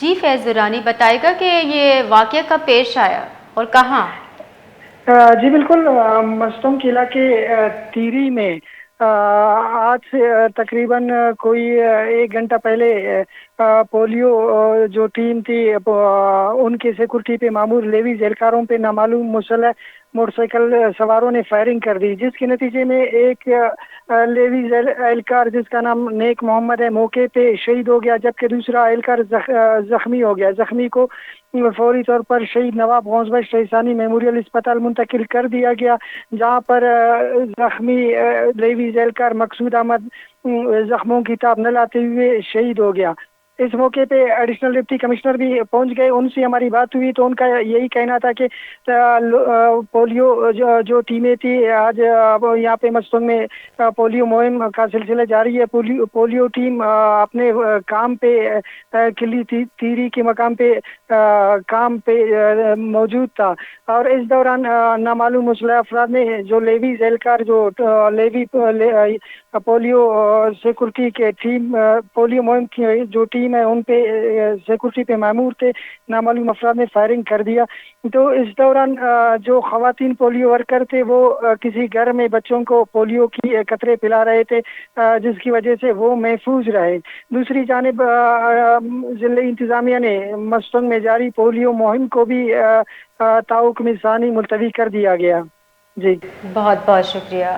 جی فیض درانی بتائے گا کہ یہ واقعہ کب پیش آیا اور کہاں؟ جی بالکل، مستنگ قلعہ کے تیری میں آج سے تقریباً کوئی 1 گھنٹہ پہلے پولیو جو ٹیم تھی ان کی سیکورٹی پہ معمور لیویز اہلکاروں پہ نامعلوم مسلح موٹر سائیکل سواروں نے فائرنگ کر دی، جس کے نتیجے میں ایک لیویز اہلکار جس کا نام نیک محمد ہے موقع پہ شہید ہو گیا، جبکہ دوسرا اہلکار زخمی ہو گیا۔ زخمی کو فوری طور پر شہید نواب غوث بخش شیخانی میموریل اسپتال منتقل کر دیا گیا، جہاں پر زخمی لیویز اہلکار مقصود احمد زخموں کی تاب نہ لاتے ہوئے شہید ہو گیا۔ اس موقع پہ ایڈیشنل ڈپٹی کمشنر بھی پہنچ گئے، ان سے ہماری بات ہوئی تو ان کا یہی کہنا تھا کہ پولیو جو ٹیمیں تھی آج یہاں پہ مستنگ میں پولیو مہم کا سلسلہ جاری ہے۔ پولیو ٹیم اپنے کام پہ کلی تیری کے مقام پہ کام پہ موجود تھا، اور اس دوران نامعلوم مسلح افراد نے جو لیویز اہلکار جو لیوی پولیو سیکورٹی کے ٹیم پولیو مہم کی جو ٹیم ہے ان پہ سیکورٹی پہ مامور تھے، نامعلوم افراد نے فائرنگ کر دیا۔ تو اس دوران جو خواتین پولیو ورکر تھے وہ کسی گھر میں بچوں کو پولیو کی قطرے پلا رہے تھے، جس کی وجہ سے وہ محفوظ رہے۔ دوسری جانب ضلعی انتظامیہ نے مستنگ میں جاری پولیو مہم کو بھی تعاقب ثانی ملتوی کر دیا گیا۔ جی بہت بہت شکریہ۔